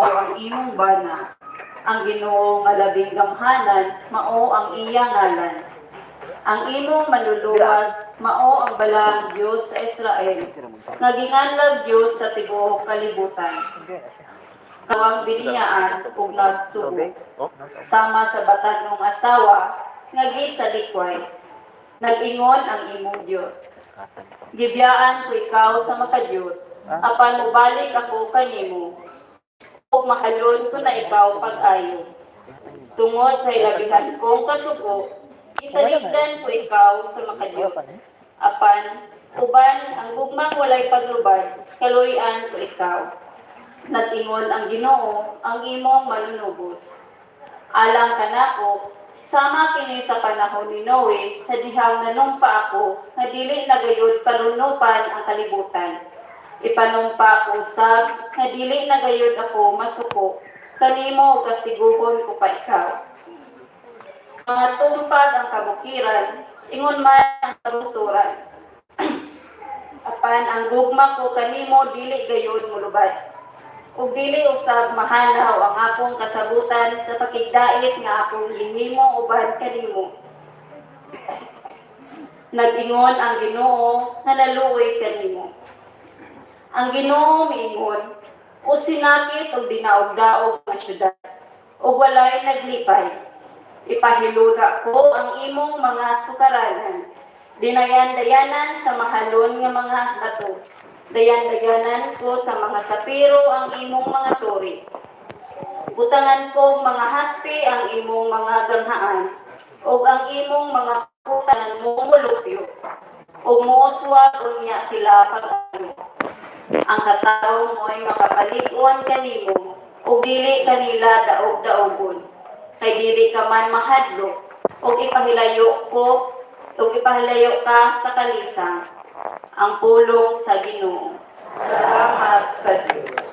ang imong bana. Ang Ginoo nga labing gamhanan, mao ang iya ngalan. Ang imong manluluwas, mao ang balang Dios sa Israel, nga ginganlag Dios sa tibuok kalibutan. Kawang biniyaan ug nagsugo, sama sa batanong asawa, nga gisalikway. Nag-ingon ang imong Dios. Gibiyaan ko ikaw sa makadiyot, apan mubalik ako kanimo. Ug mahalon ko na ikaw pag-ayo. Tungod sa ilabihan kong kasuko, italigdan ko ikaw sa makadiyot. Apan, uban ang gugmang walay paglubad, kaluyan ko ikaw. Nag-ingon ang Ginoo, ang imong manunubos. Alang kanako, sama kini sa panahon ni Noe, sa dihang nanumpa ako, nga dili nagayod panunupan ang kalibutan. Ipanumpa ko sab, nga dili nagayod ako masuko, kanimo kastiguhon ko pa ikaw. Mga tumpag ang kabukiran, ingon man ang karuturan. Apan ang gugma ko kanimo dili gayod mulubad. Ug dili usab mahanaw ang akong kasabutan sa pakigdait nga akong hihimo uban kanimo. Nag-ingon ang Ginoo nga naluoy kanimo. Ang Ginoo miingon, o sinakit o dinaog-daog nga syudad, o walay naglipay. Ipahilura ko ang imong mga sukaranan, dinayan-dayanan sa mahalon nga mga bato. Dayan-dayanan ko sa mga sapiro ang imong mga tori. Butangan ko mga haspi ang imong mga ganghaan, o ang imong mga putanan mo mulupyo, o muoswag unya sila pag-ano. Ang katao mo'y makapalikuan kanimo, o dili kanila daog-daogon, kay dili ka man mahadlok, o ipahilayo ka sa kalisang. Ang pulong sa Ginoo. Salamat sa Diyos.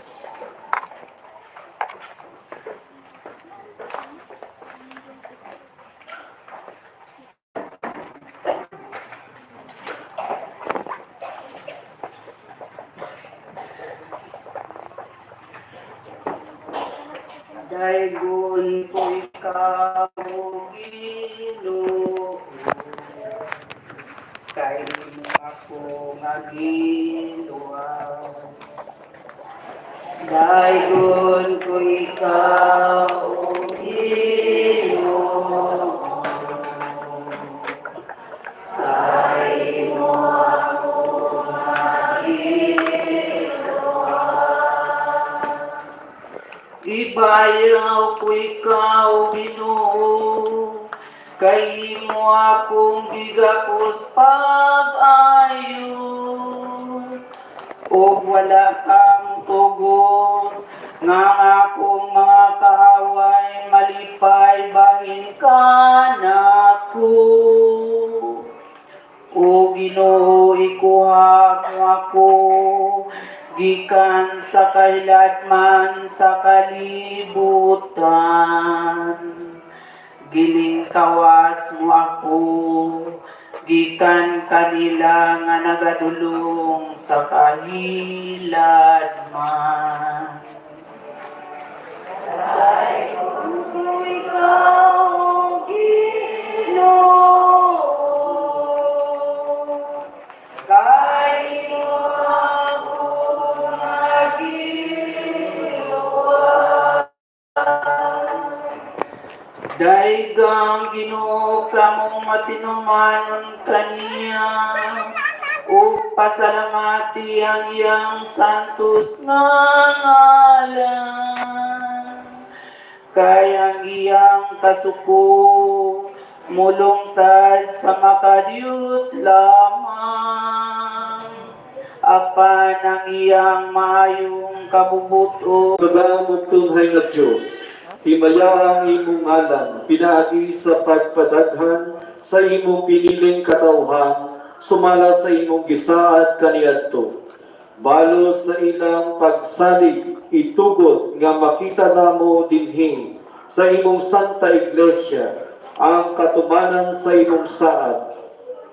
Daigon ko ikaw, Ginoo, kay mo ako nga giluwas. Daigon ko ikaw, Ginoo, kay mo ako nga giluwas. Ibayaw ko ikaw, Ginoo, kay mo akong gigapos pag-ayo, o wala kang tugon, nga akong mga kaaway malipay bahin ka nako. O Ginoo, ikuha mo ako, gikan sa kahiladman sa kalibutan. Giling kawas mo ako, gikan kanila nga nagadulong sa kahiladman. Daigon ko ikaw, Ginoo, kay mo ako nga giluwas. Daigang Ginoo kamong matinumanon kaniya, o pasalamati ang iyang santos nga ngalan. Kay ang iyang kasuko, mulungtad sa makadiyos lamang. Apan ang iyang maayong kabubuto. Kagamot tunghay nga Diyos, himaya ang imong alam, pinaagi sa pagpadaghan sa imong piniling katawhan, sumala sa imong gisaad kaniadto. Balo sa ilang pagsalig, itugod nga makita namo dinhi sa imong Santa Iglesia ang katumanan sa imong saad.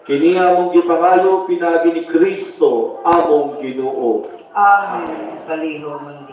Kini among gipangayo pinaagi ni Kristo among Ginoo. Amen. Palihog